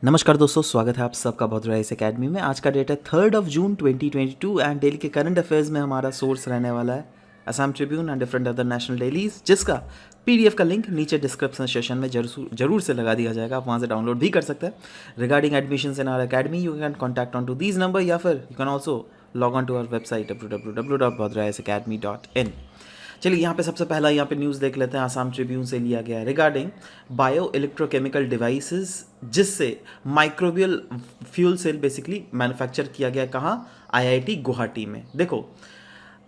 नमस्कार दोस्तों, स्वागत है आप सबका भद्रा इस एकेडमी में। आज का डेट है 3 जून 2022 एंड डेली के करंट अफेयर्स में हमारा सोर्स रहने वाला है Assam Tribune and different other national dailies, जिसका पीडीएफ का लिंक नीचे डिस्क्रिप्शन सेशन में जरूर से लगा दिया जाएगा। आप वहाँ से डाउनलोड भी कर सकते हैं। Regarding admission in our academy you can contact on to these number या फिर you can also log on to our website www.bhadraisacademy.in। चलिए यहाँ पे सबसे पहला यहाँ पे न्यूज़ देख लेते हैं। आसाम ट्रिब्यून से लिया गया है रिगार्डिंग बायो इलेक्ट्रोकेमिकल डिवाइसेस, जिससे microbial fuel cell basically manufacture किया गया। कहाँ? आईआईटी गुवाहाटी में। देखो,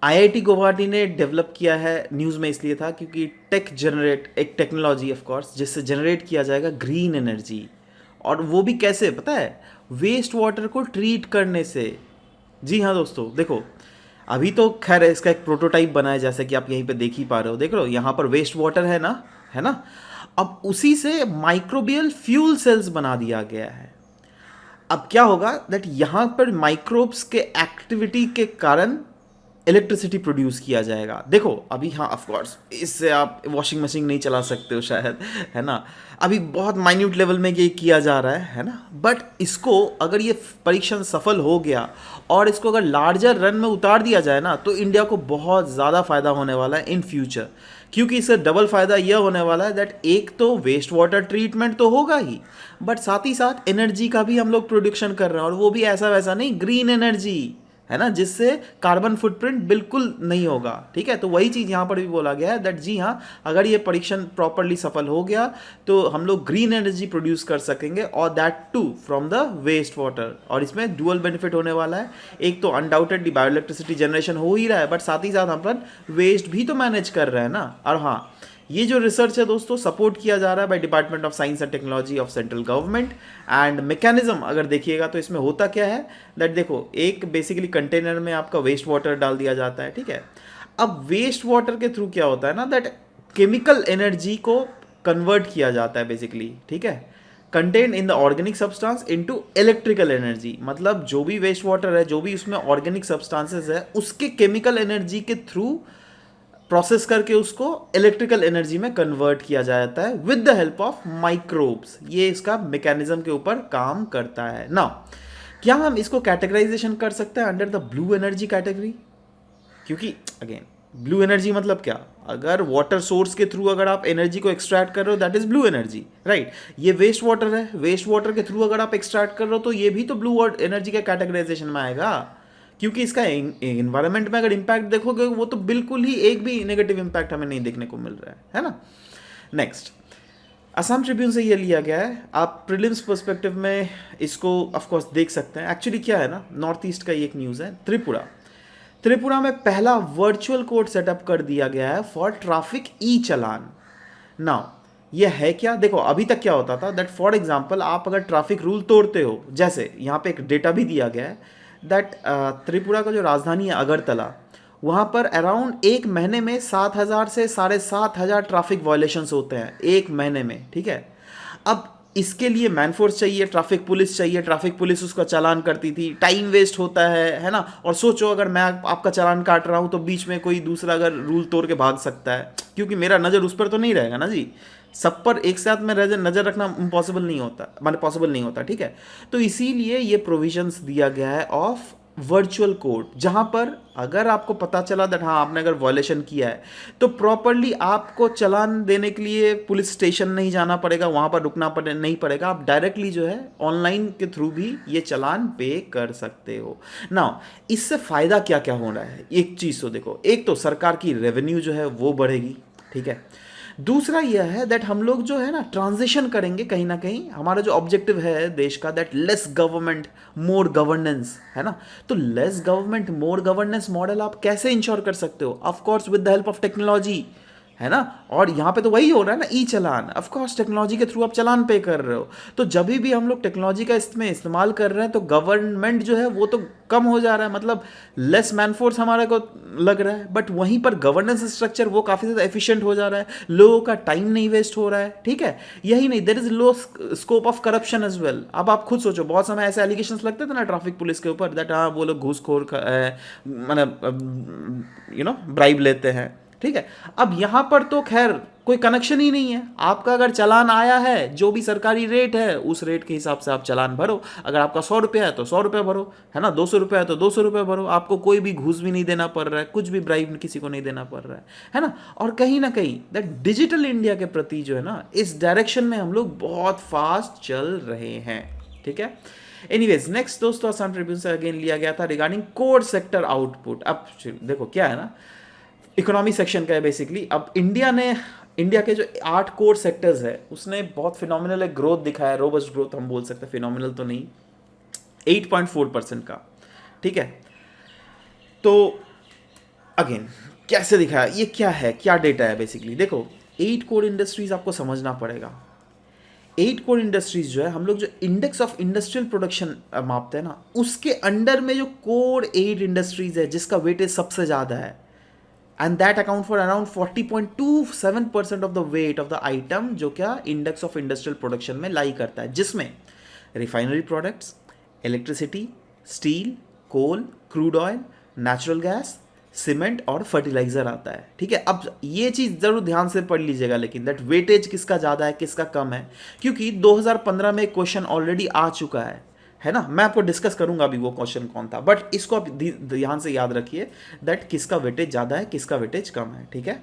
आईआईटी गुवाहाटी ने डेवलप किया है, न्यूज़ में इसलिए था क्योंकि एक टेक्नोलॉजी ऑफ कोर्स, जिससे जनरेट किया जाएगा ग्रीन एनर्जी। और वो भी कैसे पता है? वेस्ट वाटर को ट्रीट करने से। जी हाँ दोस्तों, देखो अभी तो खैर इसका एक प्रोटोटाइप बना है, जैसे कि आप यहीं पे देख ही पा रहे हो। देख रहे हो यहाँ पर वेस्ट वाटर है ना। अब उसी से माइक्रोबियल फ्यूल सेल्स बना दिया गया है। अब क्या होगा दैट यहाँ पर माइक्रोब्स के एक्टिविटी के कारण इलेक्ट्रिसिटी प्रोड्यूस किया जाएगा। देखो अभी, हाँ ऑफ कोर्स इससे आप वॉशिंग मशीन नहीं चला सकते हो शायद, है ना। अभी बहुत माइन्यूट लेवल में ये किया जा रहा है ना। बट इसको अगर ये परीक्षण सफल हो गया और इसको अगर लार्जर रन में उतार दिया जाए ना, तो इंडिया को बहुत ज़्यादा फायदा होने वाला है इन फ्यूचर। क्योंकि इससे डबल फायदा यह होने वाला है दैट एक तो वेस्ट वाटर ट्रीटमेंट तो होगा ही, बट साथ ही साथ एनर्जी का भी हम लोग प्रोडक्शन कर रहे हैं, और वो भी ऐसा वैसा नहीं, ग्रीन एनर्जी, है ना, जिससे कार्बन फुटप्रिंट बिल्कुल नहीं होगा। ठीक है, तो वही चीज़ यहाँ पर भी बोला गया है दैट जी हाँ, अगर ये परीक्षण प्रॉपरली सफल हो गया तो हम लोग ग्रीन एनर्जी प्रोड्यूस कर सकेंगे, और that too from the waste water. और इसमें डुअल बेनिफिट होने वाला है। एक तो अनडाउटेडली बायो इलेक्ट्रिसिटी जनरेशन हो ही रहा है, बट साथ ही साथ हम अपन वेस्ट भी तो मैनेज कर रहे हैं ना। और हाँ, ये जो रिसर्च है दोस्तों, सपोर्ट किया जा रहा है by department of science and technology of central government. And mechanism अगर देखिएगा तो इसमें होता क्या है दैट देखो, एक बेसिकली कंटेनर में आपका वेस्ट वाटर डाल दिया जाता है। ठीक है, अब वेस्ट वाटर के थ्रू क्या होता है ना दैट केमिकल एनर्जी को कन्वर्ट किया जाता है बेसिकली। ठीक है, contain in the organic substance into electrical energy. मतलब जो भी वेस्ट वाटर है, जो भी उसमें ऑर्गेनिक सब्सटेंसेस है, उसके केमिकल एनर्जी के थ्रू प्रोसेस करके उसको इलेक्ट्रिकल एनर्जी में कन्वर्ट किया जाता है with the help of microbes. ये इसका मैकेनिज्म के ऊपर काम करता है ना। क्या हम इसको कैटेगराइजेशन कर सकते हैं under the blue energy category? क्योंकि अगेन ब्लू एनर्जी मतलब क्या? अगर वाटर सोर्स के थ्रू अगर आप एनर्जी को एक्सट्रैक्ट कर रहे हो, that is blue energy, right. ये वेस्ट वाटर है, वेस्ट वाटर के थ्रू अगर आप एक्सट्रैक्ट कर रहे हो तो ये भी तो ब्लू एनर्जी के कैटेगराइजेशन में आएगा। क्योंकि इसका इन्वायरमेंट में अगर इम्पैक्ट देखोगे, वो तो बिल्कुल ही एक भी नेगेटिव इम्पैक्ट हमें नहीं देखने को मिल रहा है ना। नेक्स्ट, असम ट्रिब्यून से ये लिया गया है। आप प्रीलिम्स पर्सपेक्टिव में इसको ऑफ कोर्स देख सकते हैं। एक्चुअली क्या है ना, नॉर्थ ईस्ट का एक न्यूज़ है। त्रिपुरा में पहला वर्चुअल कोर्ट सेटअप कर दिया गया है for traffic E challan. Now ये है क्या? देखो अभी तक क्या होता था दैट फॉर एग्जांपल आप अगर ट्रैफिक रूल तोड़ते हो, जैसे यहाँ पे एक डेटा भी दिया गया है दैट त्रिपुरा का जो राजधानी है अगरतला, वहाँ पर अराउंड एक महीने में 7,000 से 7,500 ट्रैफिक वायलेशंस होते हैं एक महीने में। ठीक है, अब इसके लिए मैन फोर्स चाहिए, ट्रैफिक पुलिस चाहिए। ट्रैफिक पुलिस उसका चालान करती थी, टाइम वेस्ट होता है ना। और सोचो अगर मैं आपका चालान काट रहा हूँ तो बीच में कोई दूसरा अगर रूल तोड़ के भाग सकता है, क्योंकि मेरा नज़र उस पर तो नहीं रहेगा ना जी। सब पर एक साथ में नज़र रखना इम्पॉसिबल नहीं होता, माने पॉसिबल नहीं होता। ठीक है, तो इसीलिए ये प्रोविजंस दिया गया है ऑफ वर्चुअल कोर्ट, जहां पर अगर आपको पता चला दैट हाँ आपने अगर वॉयलेशन किया है, तो प्रॉपरली आपको चालान देने के लिए पुलिस स्टेशन नहीं जाना पड़ेगा, वहां पर रुकना नहीं पड़ेगा। आप डायरेक्टली जो है ऑनलाइन के थ्रू भी ये चालान पे कर सकते हो ना। इससे फायदा क्या क्या हो रहा है, एक चीज़ तो देखो, एक तो सरकार की रेवेन्यू जो है वो बढ़ेगी। ठीक है, दूसरा यह है दैट हम लोग जो है ना ट्रांजिशन करेंगे कहीं ना कहीं। हमारा जो ऑब्जेक्टिव है देश का that less government more governance, है ना। तो लेस गवर्नमेंट मोर गवर्नेंस मॉडल आप कैसे इंश्योर कर सकते हो? Of course with the help of technology, है ना। और यहाँ पे तो वही हो रहा है ना, ई चालान। ऑफ कोर्स टेक्नोलॉजी के थ्रू आप चालान पे कर रहे हो, तो जब भी हम लोग टेक्नोलॉजी का इसमें इस्तेमाल कर रहे हैं तो गवर्नमेंट जो है वो तो कम हो जा रहा है, मतलब लेस मैन फोर्स हमारे को लग रहा है। बट वहीं पर गवर्नेंस स्ट्रक्चर वो काफ़ी ज़्यादा एफिशिएंट हो जा रहा है, लोगों का टाइम नहीं वेस्ट हो रहा है। ठीक है, यही नहीं, there is low scope of corruption as well. अब आप खुद सोचो, बहुत समय ऐसे एलिगेशन लगते थे ना ट्रैफिक पुलिस के ऊपर दैट हाँ वो लोग घूसखोर मतलब ब्राइब लेते हैं, ठीक है। अब यहाँ पर तो खैर कोई कनेक्शन ही नहीं है, आपका अगर चालान आया है जो भी सरकारी रेट है उस रेट के हिसाब से आप चालान भरो। अगर आपका 100 रुपया है तो 100 रुपया भरो, है ना, 200 रुपया है तो 200 रुपया भरो, आपको कोई भी घूस भी नहीं देना पड़ रहा है, कुछ भी ब्राइब किसी को नहीं देना पड़ रहा है ना। और कहीं ना कहीं दैट डिजिटल इंडिया के प्रति जो है ना, इस डायरेक्शन में हम लोग बहुत फास्ट चल रहे हैं, ठीक है। एनीवेज नेक्स्ट दोस्तों, असम ट्रिब्यून से अगेन लिया गया था रिगार्डिंग कोर सेक्टर आउटपुट। अब देखो क्या है ना, इकोनॉमी सेक्शन का है बेसिकली। अब इंडिया के जो 8 कोर सेक्टर्स है उसने बहुत फिनोमिनल ग्रोथ दिखाया, रोबस्ट ग्रोथ हम बोल सकते हैं, फिनोमिनल तो नहीं, 8.4% का, ठीक है। तो अगेन कैसे दिखाया, ये क्या है, क्या डेटा है बेसिकली, देखो 8 कोर इंडस्ट्रीज आपको समझना पड़ेगा। 8 कोर इंडस्ट्रीज जो है, हम लोग जो इंडेक्स ऑफ इंडस्ट्रियल प्रोडक्शन मापते हैं ना, उसके अंडर में जो कोर 8 इंडस्ट्रीज है जिसका वेटेज सबसे ज़्यादा है, and that account for around 40.27% of the weight of the item जो क्या इंडेक्स ऑफ इंडस्ट्रियल प्रोडक्शन में लाई करता है, जिसमें refinery products, electricity, steel, coal, crude oil, natural gas, cement और फर्टिलाइजर आता है, ठीक है। अब ये चीज़ ज़रूर ध्यान से पढ़ लीजिएगा, लेकिन दैट वेटेज किसका ज़्यादा है किसका कम है, क्योंकि 2015 में क्वेश्चन ऑलरेडी आ चुका है ना। मैं आपको डिस्कस करूंगा अभी वो क्वेश्चन कौन था, बट इसको आप ध्यान से याद रखिए दैट किसका वेटेज ज़्यादा है किसका वेटेज कम है, ठीक है।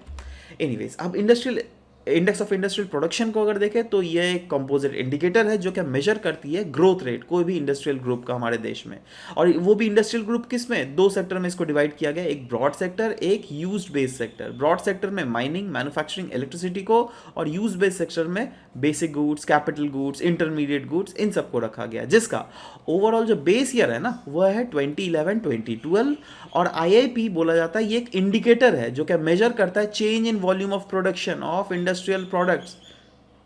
एनीवेज अब industrial index of industrial production को अगर देखें तो ये एक कंपोजिट इंडिकेटर है जो क्या मेजर करती है ग्रोथ रेट कोई भी इंडस्ट्रियल ग्रुप का हमारे देश में। और वो भी इंडस्ट्रियल ग्रुप किस में, 2 सेक्टर में इसको डिवाइड किया गया, एक ब्रॉड सेक्टर, एक used based sector. Broad sector में माइनिंग, मैन्युफैक्चरिंग, इलेक्ट्रिसिटी को, और यूज्ड बेस्ड सेक्टर में basic goods, capital goods, intermediate goods, इन सबको रखा गया, जिसका ओवरऑल जो बेस ईयर है ना वो है 2011-2012। और आईआईपी बोला जाता है ये एक इंडिकेटर है जो क्या मेजर करता है change in volume of production of industrial products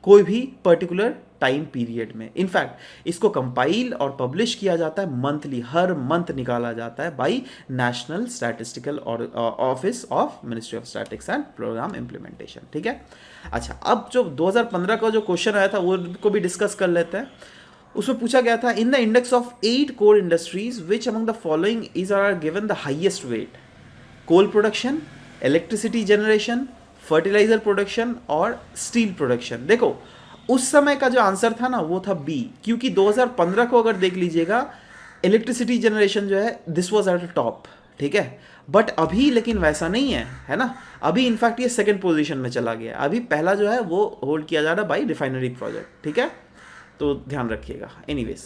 कोई भी पर्टिकुलर टाइम पीरियड में। इनफैक्ट इसको कंपाइल और पब्लिश किया जाता है मंथली, हर मंथ निकाला जाता है by National Statistical Office of Ministry of Statistics and Programme Implementation, ठीक है। अच्छा, अब जो 2015 का जो क्वेश्चन आया था वो को भी डिस्कस कर लेते हैं। उसमें पूछा गया था in the index of 8 core industries which among the following is are given the highest weight, coal production, electricity generation, fertiliser production और स्टील प्रोडक्शन। देखो उस समय का जो आंसर था ना वो था बी, क्योंकि 2015 को अगर देख लीजिएगा इलेक्ट्रिसिटी जनरेशन जो है this was at the top, ठीक है। बट अभी लेकिन वैसा नहीं है ना। अभी इनफैक्ट ये सेकंड पोजीशन में चला गया, अभी पहला जो है वो होल्ड किया जा रहा है बाई रिफाइनरी प्रोजेक्ट, ठीक है, तो ध्यान रखिएगा। एनीवेज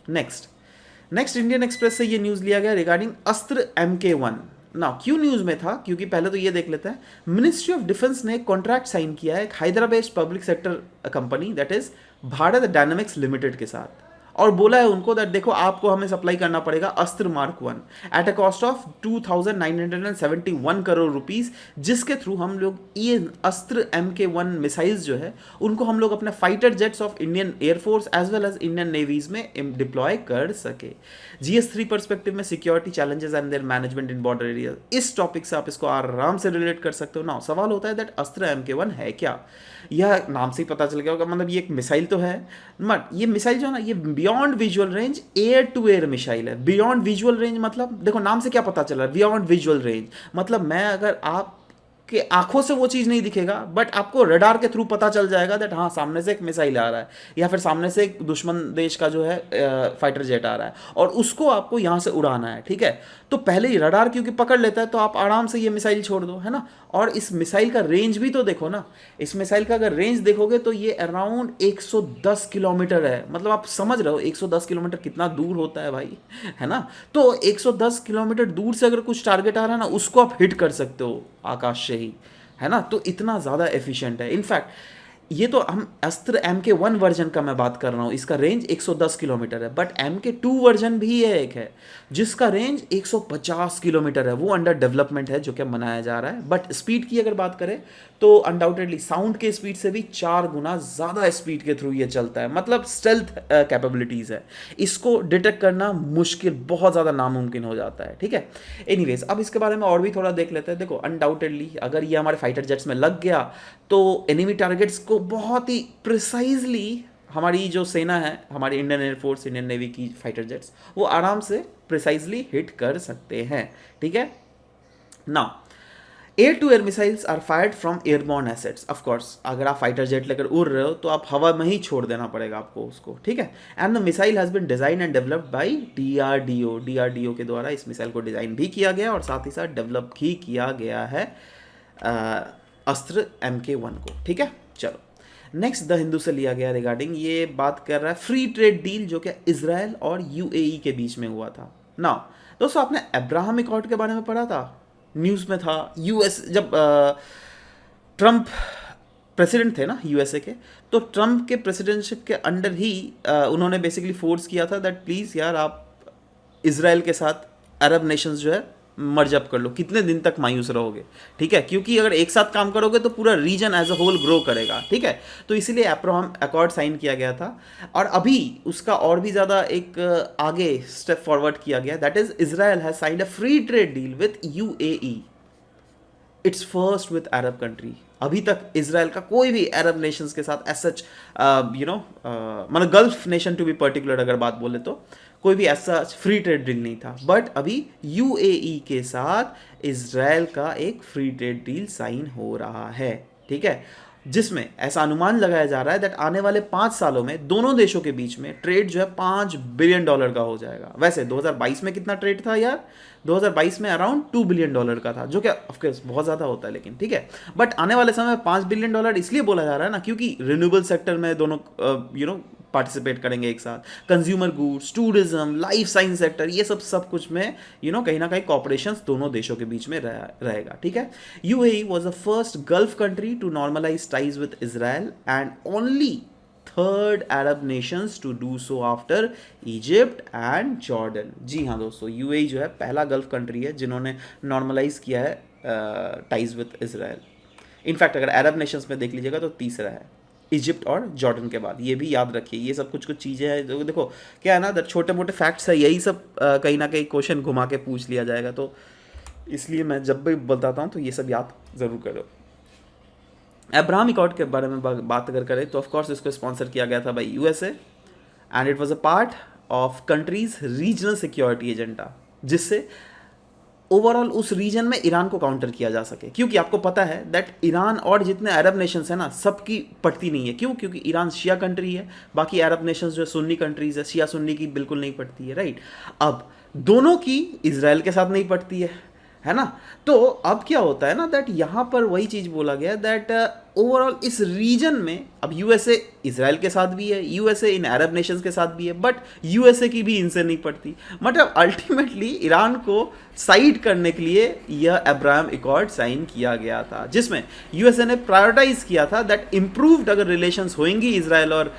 नेक्स्ट इंडियन एक्सप्रेस से ये न्यूज़ लिया गया रिगार्डिंग अस्त्र MK1 ना। क्यों न्यूज़ में था, क्योंकि पहले तो ये देख लेते हैं, मिनिस्ट्री ऑफ डिफेंस ने कॉन्ट्रैक्ट साइन किया है एक Hyderabad public sector company that is Bharat dynamics limited के साथ, और बोला है उनको दैट देखो आपको हमें सप्लाई करना पड़ेगा अस्त्र mark 1 at a cost of 2,971 crore rupees, जिसके थ्रू हम लोग ये अस्त्र MK1 मिसाइल्स जो है उनको हम लोग अपने fighter jets of Indian air force as well as Indian navies में डिप्लॉय कर सके। GS3 परस्पेक्टिव में security challenges and their management in border area, इस टॉपिक से आप इसको आराम से रिलेट कर सकते हो ना। सवाल होता है दैट अस्त्र MK1 है क्या, यह नाम से ही पता चल गया होगा, मतलब ये एक मिसाइल तो है, बट ये मिसाइल जो है ना ये beyond visual range air to air missile है। बियॉन्ड विजुअल रेंज मतलब देखो नाम से क्या पता चल रहा है, बियॉन्ड विजुअल रेंज मतलब मैं अगर आप कि आंखों से वो चीज़ नहीं दिखेगा बट आपको रडार के थ्रू पता चल जाएगा दैट हाँ सामने से एक मिसाइल आ रहा है या फिर सामने से एक दुश्मन देश का जो है फाइटर जेट आ रहा है और उसको आपको यहाँ से उड़ाना है, ठीक है। तो पहले ही रडार क्योंकि पकड़ लेता है तो आप आराम से ये मिसाइल छोड़ दो, है ना। और इस मिसाइल का रेंज भी तो देखो ना, इस मिसाइल का अगर रेंज देखोगे तो ये अराउंड 110 किलोमीटर है, मतलब आप समझ रहे हो 110 किलोमीटर कितना दूर होता है भाई, है ना। तो 110 किलोमीटर दूर से अगर कुछ टारगेट आ रहा है ना उसको आप हिट कर सकते हो आकाश से ही, है ना। तो इतना ज़्यादा एफिशिएंट है। इनफैक्ट ये तो हम अस्त्र MK1 वर्जन का मैं बात कर रहा हूँ, इसका रेंज 110 किलोमीटर है, बट MK2 वर्जन भी है एक है जिसका रेंज 150 किलोमीटर है, वो अंडर डेवलपमेंट है जो कि मनाया जा रहा है। बट स्पीड की अगर बात करें तो अनडाउटेडली साउंड के स्पीड से भी 4 गुना ज़्यादा स्पीड के थ्रू ये चलता है, मतलब स्टेल्थ कैपेबिलिटीज़ है, इसको डिटेक्ट करना मुश्किल, बहुत ज़्यादा नामुमकिन हो जाता है, ठीक है। एनीवेज अब इसके बारे में और भी थोड़ा देख लेते हैं। देखो अनडाउटेडली अगर ये हमारे फाइटर जेट्स में लग गया तो एनिमी टारगेट्स को बहुत ही प्रिसाइजली हमारी जो सेना है, हमारी इंडियन एयरफोर्स, इंडियन नेवी की फाइटर जेट्स, वो आराम से प्रिसाइजली हिट कर सकते हैं, ठीक है ना। Air to air missiles are fired from airborne assets. Of course अगर आप फाइटर जेट लेकर उड़ रहे हो तो आप हवा में ही छोड़ देना पड़ेगा आपको उसको, ठीक है। And the missile has been design and developed by DRDO. DRDO के द्वारा इस मिसाइल को डिज़ाइन भी किया गया और साथ ही साथ डेवलप भी किया गया है अस्त्र MK1 को, ठीक है। चलो नेक्स्ट द हिंदू से लिया गया रिगार्डिंग, ये बात कर रहा है फ्री ट्रेड डील जो कि इजराइल और UAE के बीच में हुआ था। नाउ दोस्तों आपने अब्राहम अकॉर्ड के बारे में पढ़ा था, न्यूज़ में था। यूएस जब ट्रंप प्रेसिडेंट थे ना USA के, तो ट्रंप के प्रेसिडेंटशिप के अंडर ही उन्होंने बेसिकली फोर्स किया था दैट प्लीज़ यार आप इजराइल के साथ अरब नेशंस जो है मर्ज अप कर लो, कितने दिन तक मायूस रहोगे, ठीक है। क्योंकि अगर एक साथ काम करोगे तो पूरा region as a whole grow करेगा, ठीक है। तो इसीलिए अब्राहम अकॉर्ड साइन किया गया था और अभी उसका और भी ज़्यादा एक आगे स्टेप फॉरवर्ड किया गया, that is Israel has signed a free trade deal with UAE। It's first with Arab country. अभी तक इसराइल का कोई भी अरब नेशंस के साथ एज सच मतलब Gulf nation to be particular अगर बात बोले तो कोई भी ऐसा फ्री ट्रेड डील नहीं था, बट अभी UAE के साथ इसराइल का एक फ्री ट्रेड डील साइन हो रहा है, ठीक है। जिसमें ऐसा अनुमान लगाया जा रहा है दैट आने वाले 5 सालों में दोनों देशों के बीच में ट्रेड जो है $5 बिलियन का हो जाएगा। वैसे 2022 में कितना ट्रेड था यार, 2022 में अराउंड $2 बिलियन का था, जो कि ऑफकोर्स बहुत ज़्यादा होता है लेकिन, ठीक है। बट आने वाले समय में $5 बिलियन इसलिए बोला जा रहा है ना क्योंकि रिन्यूएबल सेक्टर में दोनों पार्टिसिपेट करेंगे एक साथ, consumer goods, tourism, life science sector, ये सब कुछ में कहीं ना कहीं कॉपरेशन दोनों देशों के बीच में रहेगा, ठीक है। UAE was the first Gulf country to normalize ties with Israel and only third Arab nations to do so after Egypt and Jordan। जी हाँ दोस्तों, UAE जो है पहला गल्फ कंट्री है जिन्होंने नॉर्मलाइज किया है टाइज विथ इसराइल। इनफैक्ट अगर अरब नेशंस में देख लीजिएगा तो तीसरा है इजिप्ट और जॉर्डन के बाद। ये भी याद रखिए, ये सब कुछ चीज़ें हैं जो देखो क्या है ना, छोटे मोटे फैक्ट्स है, यही सब कहीं ना कहीं क्वेश्चन घुमा के पूछ लिया जाएगा, तो इसलिए मैं जब भी बताता हूँ तो ये सब याद ज़रूर करो। अब्राहम अकॉर्ड के बारे में बात अगर करें तो ऑफकोर्स इसको स्पॉन्सर किया गया था by USA and it was a part of countries regional security agenda, जिससे ओवरऑल उस रीजन में ईरान को काउंटर किया जा सके। क्योंकि आपको पता है दैट ईरान और जितने अरब नेशंस हैं ना सबकी पड़ती नहीं है। क्यों? क्योंकि ईरान शिया कंट्री है, बाकी अरब नेशंस जो सुन्नी कंट्रीज है, शिया सुन्नी की बिल्कुल नहीं पड़ती है, राइट। अब दोनों की इजराइल के साथ नहीं पड़ती है ना। तो अब क्या होता है ना दैट यहाँ पर वही चीज़ बोला गया दैट ओवरऑल इस रीजन में अब USA इसराइल के साथ भी है, USA इन अरब नेशंस के साथ भी है, बट USA की भी इनसे नहीं पड़ती। मतलब अल्टीमेटली ईरान को साइड करने के लिए यह अब्राहम अकॉर्ड साइन किया गया था, जिसमें USA ने प्रायोरिटाइज किया था दैट इम्प्रूव्ड अगर रिलेशंस होंगी इसराइल और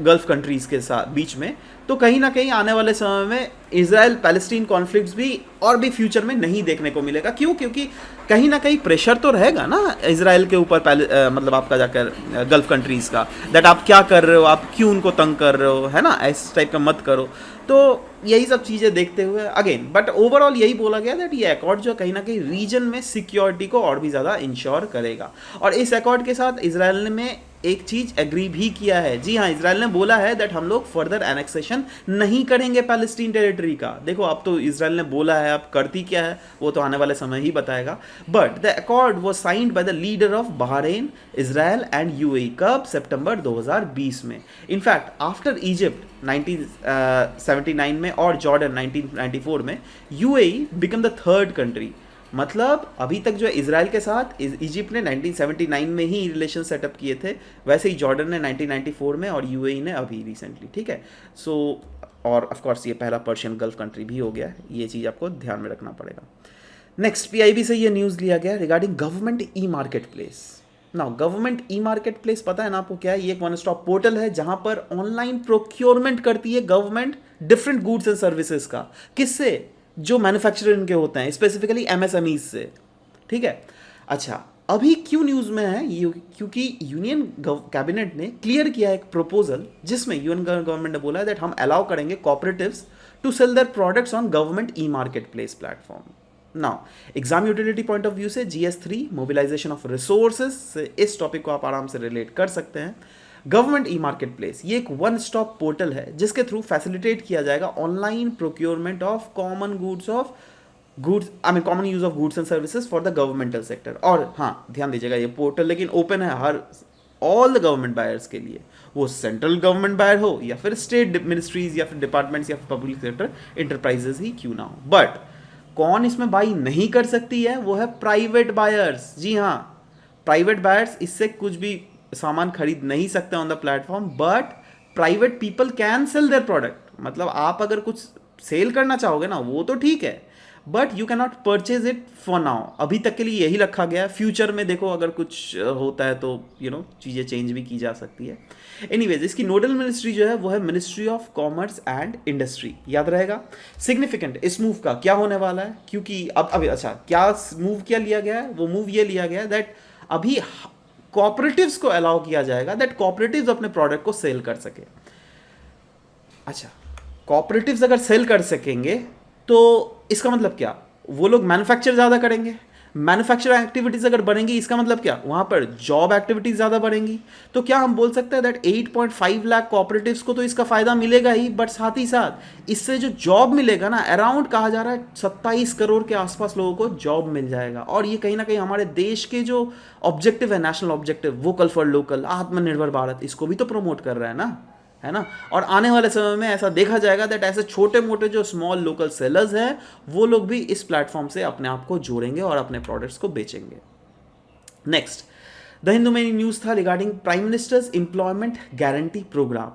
गल्फ कंट्रीज़ के साथ बीच में, तो कहीं ना कहीं आने वाले समय में इसराइल पैलेस्टीन कॉन्फ्लिक्ट्स भी और भी फ्यूचर में नहीं देखने को मिलेगा। क्यों? क्योंकि कहीं ना कहीं प्रेशर तो रहेगा ना इसराइल के ऊपर, मतलब आपका जाकर गल्फ कंट्रीज़ का, दैट आप क्या कर रहे हो, आप क्यों उनको तंग कर रहे हो, है ना, इस टाइप का मत करो। तो यही सब चीज़ें देखते हुए अगेन बट ओवरऑल यही बोला गया दैट ये अकॉर्ड जो कहीं ना कहीं रीजन में सिक्योरिटी को और भी ज़्यादा इंश्योर करेगा। और इस अकॉर्ड के साथ इसराइल में एक चीज़ एग्री भी किया है। जी हाँ, इसराइल ने बोला है दैट हम लोग फर्दर एनेक्सेशन नहीं करेंगे पैलेस्टीन टेरिटरी का। देखो अब तो इसराइल ने बोला है, अब करती क्या है वो तो आने वाले समय ही बताएगा। But the accord was signed by the leader of Bahrain, Israel and UAE कब? सितंबर 2020 में। इनफैक्ट आफ्टर इजिप्ट 1979 में और जॉर्डन 1994 में UAE become the third country. मतलब अभी तक जो है इसराइल के साथ इजिप्ट ने 1979 में ही रिलेशन सेटअप किए थे, वैसे ही जॉर्डन ने 1994 में और UAE ने अभी रिसेंटली, ठीक है। सो और ऑफ कोर्स ये पहला पर्शियन गल्फ कंट्री भी हो गया, ये चीज़ आपको ध्यान में रखना पड़ेगा। नेक्स्ट PIB से ये न्यूज़ लिया गया regarding government e market place. Now government e market place पता है ना आपको क्या है? ये एक वन स्टॉप पोर्टल है जहां पर ऑनलाइन प्रोक्योरमेंट करती है government different goods and services का। किससे? जो मैन्युफैक्चरर इनके होते हैं, स्पेसिफिकली MSMEs से, ठीक है। अच्छा, अभी क्यों न्यूज़ में है? क्योंकि यूनियन कैबिनेट ने क्लियर किया एक प्रपोजल जिसमें यूएन गवर्नमेंट ने बोला है दैट हम अलाउ करेंगे cooperatives to sell their products on government e market place platform. Now exam utility point of view से GS3 मोबिलाइजेशन ऑफ रिसोर्सेज से इस टॉपिक को आप आराम से रिलेट कर सकते हैं। गवर्नमेंट ई मार्केट प्लेस ये एक वन स्टॉप पोर्टल है जिसके थ्रू फैसिलिटेट किया जाएगा online procurement of common goods of goods I mean common use of goods and services for the governmental sector. और हाँ ध्यान दीजिएगा ये पोर्टल लेकिन ओपन है हर ऑल द गवर्नमेंट बायर्स के लिए, वो सेंट्रल गवर्नमेंट बायर हो या फिर स्टेट मिनिस्ट्रीज या फिर डिपार्टमेंट्स या फिर पब्लिक सेक्टर इंटरप्राइजेस ही क्यों ना हो। बट कौन इसमें बाई नहीं कर सकती है, वो है प्राइवेट बायर्स। जी हाँ, प्राइवेट बायर्स इससे कुछ भी सामान खरीद नहीं सकते on the platform, but private people can sell their product. मतलब आप अगर कुछ सेल करना चाहोगे ना वो तो ठीक है, but you can not purchase it for now. अभी तक के लिए यही रखा गया है, फ्यूचर में देखो अगर कुछ होता है तो चीज़ें चेंज भी की जा सकती है। एनीवेज इसकी नोडल मिनिस्ट्री जो है वो है ministry of commerce and industry, याद रहेगा। सिग्निफिकेंट इस मूव का क्या होने वाला है, क्योंकि अब अभी अच्छा क्या मूव क्या लिया गया है, वो मूव ये लिया गया है दैट अभी कॉपरेटिव्स को अलाउ किया जाएगा दैट कॉपरेटिव्स अपने प्रोडक्ट को सेल कर सके। अच्छा, कॉपरेटिव्स अगर सेल कर सकेंगे तो इसका मतलब क्या, वो लोग मैन्युफैक्चर ज़्यादा करेंगे। मैन्युफैक्चरिंग एक्टिविटीज़ अगर बढ़ेंगी इसका मतलब क्या, वहाँ पर जॉब एक्टिविटीज़ ज़्यादा बढ़ेंगी। तो क्या हम बोल सकते हैं दैट 8.5 लाख कॉपरेटिव्स को तो इसका फ़ायदा मिलेगा ही, बट साथ ही साथ इससे जो जॉब मिलेगा ना, अराउंड कहा जा रहा है 27 करोड़ के आसपास लोगों को जॉब मिल जाएगा। और ये कहीं ना कहीं हमारे देश के जो ऑब्जेक्टिव है, national objective vocal for local, आत्मनिर्भर भारत, इसको भी तो प्रमोट कर रहा है ना। और आने वाले समय में ऐसा देखा जाएगा दैट ऐसे छोटे मोटे जो स्मॉल लोकल सेलर्स हैं वो लोग भी इस प्लेटफॉर्म से अपने आप को जोड़ेंगे और अपने प्रोडक्ट्स को बेचेंगे। नेक्स्ट द हिंदू में न्यूज था regarding prime minister's employment guarantee programme.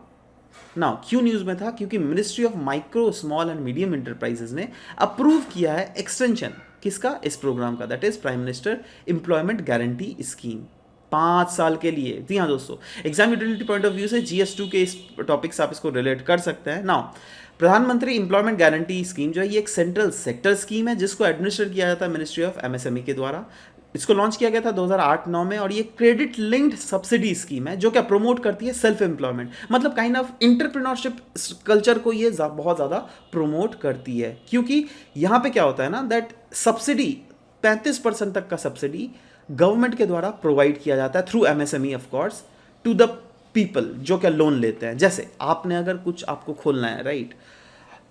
Now क्यों न्यूज में था, क्योंकि ministry of micro small and medium enterprises ने अप्रूव किया है एक्सटेंशन किसका, इस प्रोग्राम का, that is prime minister employment guarantee scheme 5 साल के लिए। जी हाँ दोस्तों, exam utility point of view से GS2 के इस टॉपिक से आप इसको रिलेट कर सकते हैं। नाउ प्रधानमंत्री एम्प्लॉयमेंट गारंटी स्कीम जो है ये एक सेंट्रल सेक्टर स्कीम है जिसको एडमिनिस्टर किया जाता है मिनिस्ट्री ऑफ MSME के द्वारा। इसको लॉन्च किया गया था 2008-9 में और ये क्रेडिट लिंक्ड सब्सिडी स्कीम है जो क्या प्रमोट करती है सेल्फ एम्प्लॉयमेंट, मतलब काइंड ऑफ इंटरप्रेन्योरशिप कल्चर को ये बहुत ज़्यादा प्रमोट करती है। क्योंकि यहाँ पे क्या होता है ना दैट सब्सिडी 35% तक का सब्सिडी गवर्नमेंट के द्वारा प्रोवाइड किया जाता है through MSME of course to the people जो क्या लोन लेते हैं। जैसे आपने अगर कुछ आपको खोलना है राइट,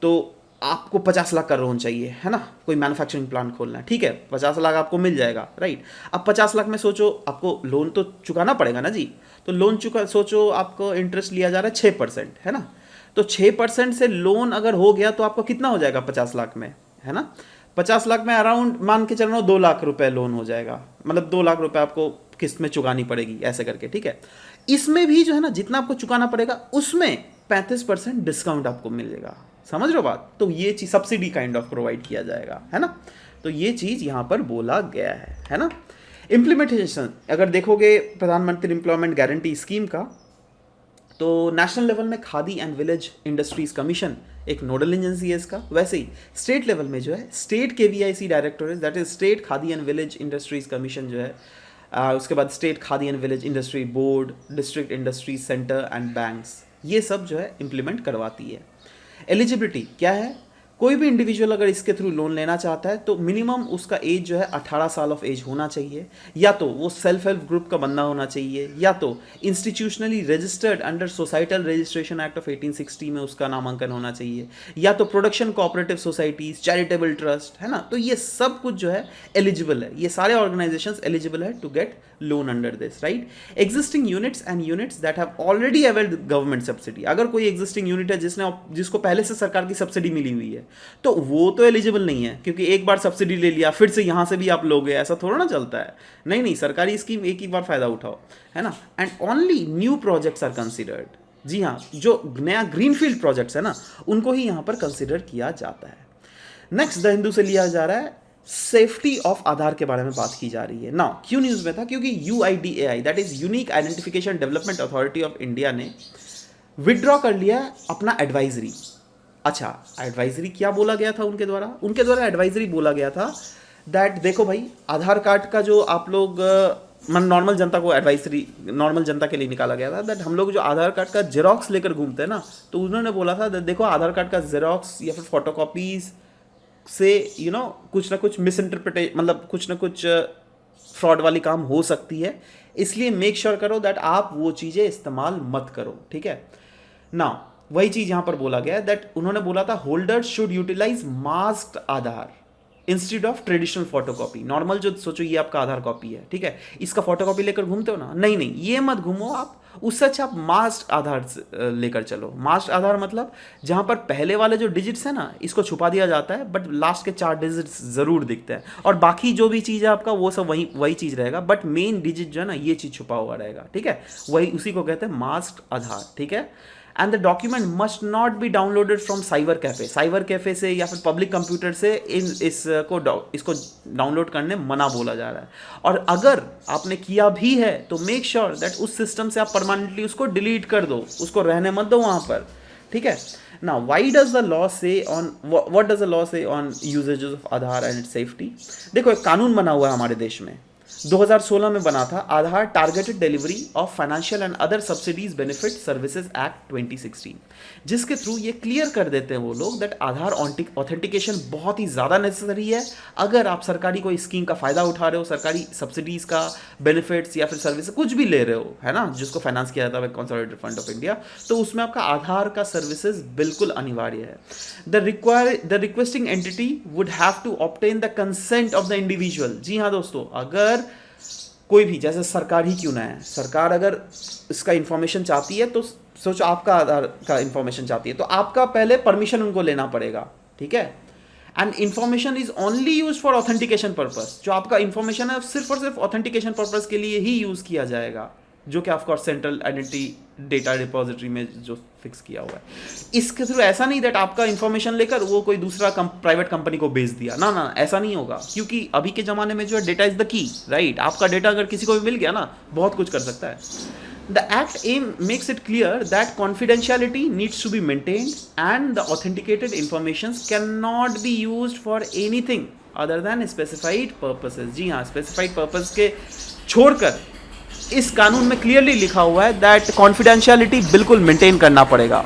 तो आपको 50 लाख का लोन चाहिए है ना, कोई मैन्युफैक्चरिंग प्लांट खोलना है, ठीक है 50 लाख आपको मिल जाएगा राइट। अब 50 लाख में सोचो आपको लोन तो चुकाना पड़ेगा ना जी, तो लोन सोचो आपको इंटरेस्ट लिया जा रहा है 6% है ना, तो 6% से लोन अगर हो गया तो आपको कितना हो जाएगा 50 लाख में, है ना। 50 लाख में अराउंड मान के चल रहा हूँ 2 लाख रुपए लोन हो जाएगा, मतलब 2 लाख रुपए आपको किस्त में चुकानी पड़ेगी ऐसे करके, ठीक है। इसमें भी जो है ना जितना आपको चुकाना पड़ेगा उसमें 35% डिस्काउंट आपको मिलेगा, समझ रहे हो बात। तो ये चीज सब्सिडी काइंड ऑफ प्रोवाइड किया जाएगा, है ना। तो ये चीज यहां पर बोला गया है ना। इंप्लीमेंटेशन अगर देखोगे प्रधानमंत्री एम्प्लॉयमेंट गारंटी स्कीम का, तो नेशनल लेवल में khadi and village industries commission एक नोडल एजेंसी है इसका। वैसे ही स्टेट लेवल में जो है state KVIC directorate that is state khadi and village industries commission जो है, उसके बाद state khadi and village industry board, district industries centre and banks, ये सब जो है इम्प्लीमेंट करवाती है। एलिजिबिलिटी क्या है, कोई भी इंडिविजुअल अगर इसके थ्रू लोन लेना चाहता है तो मिनिमम उसका एज जो है 18 साल ऑफ एज होना चाहिए, या तो वो सेल्फ हेल्प ग्रुप का बंदा होना चाहिए, या तो institutionally registered under societal registration act of 1860 में उसका नामांकन होना चाहिए, या तो production cooperative societies, charitable trust, है ना। तो ये सब कुछ जो है एलिजिबल है, ये सारे ऑर्गेनाइजेशंस एलिजिबल है to get loan under this right. Existing units and units that have already availed government subsidy, अगर कोई एग्जिस्टिंग यूनिट है जिसको पहले से सरकार की सब्सिडी मिली हुई है तो वो तो एलिजिबल नहीं है, क्योंकि एक बार सब्सिडी ले लिया फिर से यहां से भी आप लोगे, ऐसा थोड़ा ना चलता है। नहीं, सरकारी स्कीम एक ही बार फायदा उठाओ, है ना। And only new projects are considered, जी हाँ, जो नया ग्रीनफील्ड प्रोजेक्ट्स है ना उनको ही यहां पर कंसिडर किया जाता है। नेक्स्ट द हिंदू से लिया जा रहा है सेफ्टी ऑफ आधार के बारे में बात की जा रही है। नाउ क्यों न्यूज में था, क्योंकि UIDAI that is unique identification development authority of India ने विड्रॉ कर लिया अपना एडवाइजरी। अच्छा, एडवाइजरी क्या बोला गया था उनके द्वारा एडवाइजरी बोला गया था दैट देखो भाई, आधार कार्ड का जो आप लोग नॉर्मल जनता को एडवाइजरी नॉर्मल जनता के लिए निकाला गया था दैट हम लोग जो आधार कार्ड का जेरोक्स लेकर घूमते हैं ना, तो उन्होंने बोला था देखो आधार कार्ड का जेरोक्स या फिर फोटोकॉपीज से कुछ ना कुछ मतलब कुछ ना कुछ फ्रॉड वाली काम हो सकती है, इसलिए मेक श्योर करो दैट आप वो चीज़ें इस्तेमाल मत करो, ठीक है ना। वही चीज़ यहाँ पर बोला गया है दैट उन्होंने बोला था holder should utilise masked Aadhaar instead of traditional photocopy. Normal जो सोचो ये आपका आधार कॉपी है, ठीक है, इसका फोटोकॉपी लेकर घूमते हो ना, नहीं नहीं ये मत घूमो आप, उससे अच्छा आप मास्क आधार लेकर चलो। मास्क आधार मतलब जहां पर पहले वाले जो डिजिट्स है ना इसको छुपा दिया जाता है, बट लास्ट के 4 डिजिट्स जरूर दिखते हैं, और बाकी जो भी चीज़ है आपका वो सब वही वही चीज़ रहेगा, बट मेन डिजिट जो है ना ये चीज़ छुपा हुआ रहेगा, ठीक है, वही उसी को कहते हैं मास्क आधार, ठीक है। And the document must not be downloaded from cyber cafe, cyber cafe से या फिर पब्लिक कंप्यूटर से इसको डाउनलोड करने मना बोला जा रहा है। और अगर आपने किया भी है तो मेक श्योर दैट उस सिस्टम से आप परमानेंटली उसको डिलीट कर दो, उसको रहने मत दो वहां पर, ठीक है ना। Why does the law say on, what does the law say on usages of Aadhaar and its safety. देखो एक कानून बना हुआ है हमारे देश में, 2016 में बना था, Aadhaar targeted delivery of financial and other subsidies benefit services act 2016, जिसके थ्रू ये क्लियर कर देते हैं वो लोग दैट आधार ऑथेंटिकेशन बहुत ही ज़्यादा नेसेसरी है। अगर आप सरकारी कोई स्कीम का फ़ायदा उठा रहे हो, सरकारी सब्सिडीज़ का बेनिफिट्स या फिर सर्विस कुछ भी ले रहे हो, है ना, जिसको फाइनेंस किया जाता है कंसोलिडेटेड फंड ऑफ इंडिया, तो उसमें आपका आधार का सर्विसेज बिल्कुल अनिवार्य है। The requesting entity would have to obtain the consent of the individual. जी हाँ दोस्तों, अगर कोई भी, जैसे सरकार ही क्यों ना है, सरकार अगर इसका इंफॉर्मेशन चाहती है तो सोचो आपका आधार का इंफॉर्मेशन चाहती है तो आपका पहले परमिशन उनको लेना पड़ेगा, ठीक है। And information is only use for authentication purpose, जो आपका इंफॉर्मेशन है सिर्फ और सिर्फ ऑथेंटिकेशन पर्पस के लिए ही यूज किया जाएगा, जो कि of course central identity data repository में जो फिक्स किया हुआ है। इसके थ्रू ऐसा नहीं दैट आपका इंफॉर्मेशन लेकर वो कोई दूसरा प्राइवेट कंपनी को बेच दिया, ना ना ऐसा नहीं होगा, क्योंकि अभी के ज़माने में जो है data is the key, right. आपका डेटा अगर किसी को भी मिल गया ना बहुत कुछ कर सकता है। The Act aim makes it clear that confidentiality needs to be maintained and the authenticated informations cannot be used for anything other than specified purposes। जी हाँ, specified purpose के छोड़कर इस कानून में क्लियरली लिखा हुआ है दैट कॉन्फिडेंशियलिटी बिल्कुल मेंटेन करना पड़ेगा।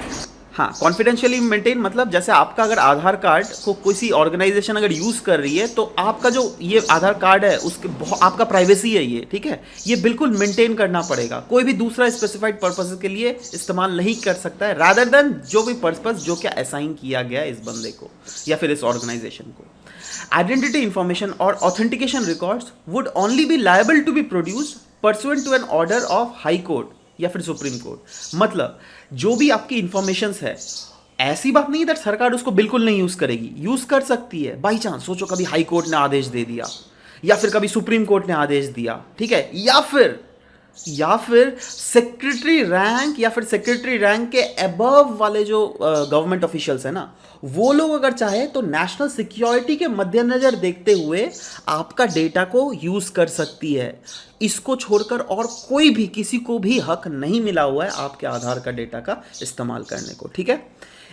हाँ, कॉन्फिडेंशियली मेंटेन मतलब जैसे आपका अगर आधार कार्ड को किसी ऑर्गेनाइजेशन अगर यूज़ कर रही है तो आपका जो ये आधार कार्ड है उसके आपका प्राइवेसी है ये, ठीक है, ये बिल्कुल मेंटेन करना पड़ेगा। कोई भी दूसरा स्पेसिफाइड पर्पस के लिए इस्तेमाल नहीं कर सकता है रादर देन जो भी पर्पस जो क्या असाइन किया गया इस बंदे को या फिर इस ऑर्गेनाइजेशन को। आइडेंटिटी इंफॉर्मेशन और authentication records would only be liable to be produced pursuant to an order of high court या फिर सुप्रीम कोर्ट। मतलब जो भी आपकी इंफॉर्मेशन है, ऐसी बात नहीं है दैट सरकार उसको बिल्कुल नहीं यूज करेगी, यूज कर सकती है। बाई चांस सोचो कभी हाई कोर्ट ने आदेश दे दिया या फिर कभी सुप्रीम कोर्ट ने आदेश दिया, ठीक है, या फिर सेक्रेटरी रैंक या फिर सेक्रेटरी रैंक के अबव वाले जो गवर्नमेंट ऑफिशियल्स है ना, वो लोग अगर चाहे तो नेशनल सिक्योरिटी के मद्देनजर देखते हुए आपका डेटा को यूज कर सकती है। इसको छोड़कर और कोई भी किसी को भी हक नहीं मिला हुआ है आपके आधार का डेटा का इस्तेमाल करने को, ठीक है।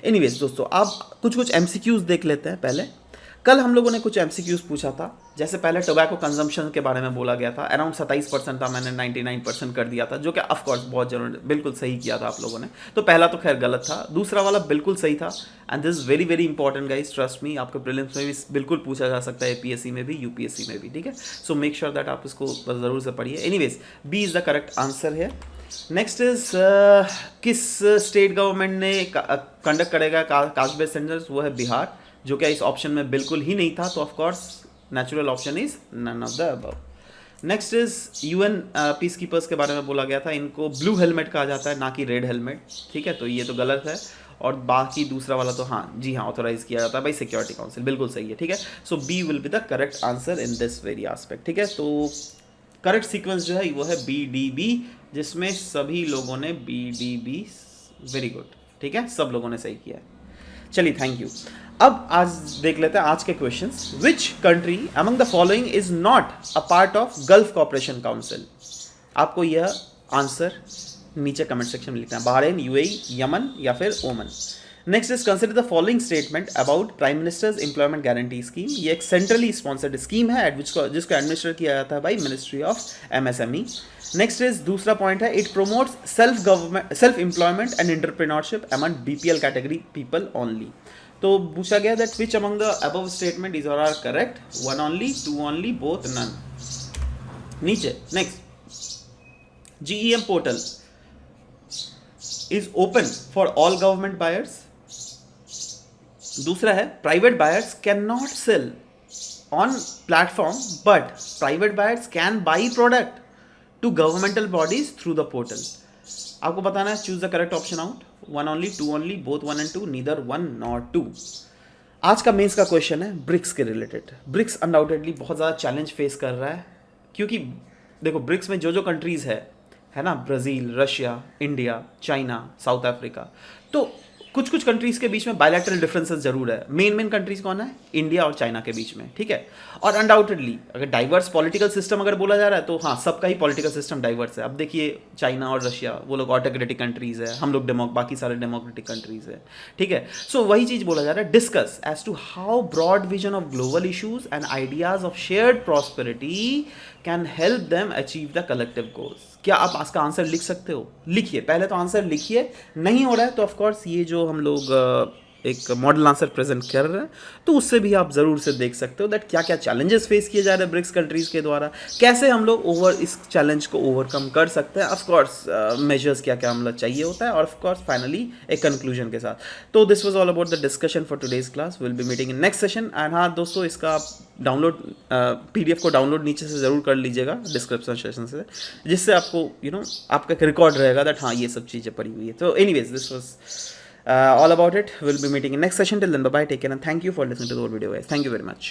एनीवेज दोस्तों, आप कुछ एमसीक्यूज देख लेते हैं। पहले कल हम लोगों ने कुछ एमसीक्यूज पूछा था, जैसे पहले टोबैको कंजम्पशन के बारे में बोला गया था, अराउंड 27% था, मैंने 99% कर दिया था, जो कि ऑफ कोर्स बहुत जरूरी, बिल्कुल सही किया था आप लोगों ने। तो पहला तो खैर गलत था, दूसरा वाला बिल्कुल सही था। And this very very important guys, trust me, आपके प्रीलिम्स में भी बिल्कुल पूछा जा सकता है, एपीएससी में भी, यूपीएससी में भी, ठीक है। सो मेक श्योर दैट आप इसको ज़रूर से पढ़िए। Anyways, B is the correct answer है। नेक्स्ट इज किस स्टेट गवर्नमेंट ने कंडक्ट करेगा कास्ट बेस्ड सेंसस, वो है बिहार, जो क्या इस ऑप्शन में बिल्कुल ही नहीं था, तो of course natural option is none of the above. Next is UN peacekeepers के बारे में बोला गया था, इनको ब्लू हेलमेट कहा जाता है, ना कि रेड हेलमेट, ठीक है, तो ये तो गलत है। और बाकी दूसरा वाला तो हाँ जी हाँ ऑथोराइज किया जाता है बाई सिक्योरिटी काउंसिल, बिल्कुल सही है, ठीक है। So B will be the correct answer in this very aspect, ठीक है। तो करेक्ट सीक्वेंस जो है वो है BDB, जिसमें सभी लोगों ने BDB, वेरी गुड, ठीक है, सब लोगों ने सही किया है। चलिए, थैंक यू। अब आज देख लेते हैं आज के questions. Which country among the following is not a part of Gulf Cooperation Council. आपको यह आंसर नीचे कमेंट सेक्शन में लिखना है, बहरीन, UAE, यमन या फिर ओमन। Next is consider the following statement about prime minister's employment guarantee scheme. ये एक सेंट्रली स्पॉन्सर्ड स्कीम है जिसको एडमिनिस्टर किया जाता है by ministry of MSME। Next is दूसरा पॉइंट है, it promotes self employment and entrepreneurship among BPL category people only. तो पूछा गया that which among the above statement is और are correct, 1 only, 2 only, both none. नीचे next, GEM portal is open for all government buyers. दूसरा है, private buyers can not sell on platform, but private buyers can buy product to governmental bodies through the portal. आपको बताना है choose the correct option out, one only, two only, both one and two, neither one nor two. आज का mains का question है BRICS के related. BRICS undoubtedly बहुत ज़्यादा चैलेंज फेस कर रहा है, क्योंकि देखो ब्रिक्स में जो जो कंट्रीज़ है ना, Brazil, Russia, India, China, south Africa, तो कुछ कुछ कंट्रीज़ के बीच में बायलैटरल डिफरेंसेस जरूर है. मेन कंट्रीज़ कौन है? इंडिया और चाइना के बीच में, ठीक है. और अनडाउटेडली अगर डाइवर्स पॉलिटिकल सिस्टम अगर बोला जा रहा है तो हाँ, सबका ही पॉलिटिकल सिस्टम डाइवर्स है. अब देखिए चाइना और रशिया, वो लोग ऑटोक्रेटिक कंट्रीज़ है, हम लोग बाकी सारे डेमोक्रेटिक कंट्रीज़ है, ठीक है. सो वही चीज़ बोला जा रहा है, discuss as to how broad vision of global issues and ideas of shared prosperity can help them achieve the collective goals. क्या आप इसका आंसर लिख सकते हो? लिखिए, पहले तो आंसर लिखिए. नहीं हो रहा है तो ऑफ कोर्स ये जो हम लोग एक मॉडल आंसर प्रेजेंट कर रहे हैं तो उससे भी आप ज़रूर से देख सकते हो दैट क्या क्या चैलेंजेस फेस किए जा रहे हैं ब्रिक्स कंट्रीज़ के द्वारा, कैसे हम लोग इस चैलेंज को ओवरकम कर सकते हैं. ऑफ कोर्स मेजर्स क्या क्या हम लोग चाहिए होता है, और ऑफ कोर्स फाइनली एक कंक्लूजन के साथ. तो this was all about the discussion for today's class. Will be meeting in next session. And हाँ दोस्तों, इसका डाउनलोड PDF को डाउनलोड नीचे से ज़रूर कर लीजिएगा डिस्क्रिप्शन सेशन से, जिससे आपको आपका एक रिकॉर्ड रहेगा दैट हाँ ये सब चीज़ें पड़ी हुई है. तो anyways, this was all about it. We'll be meeting in next session. Till then, bye bye, take care, and thank you for listening to the whole video, guys. Thank you very much.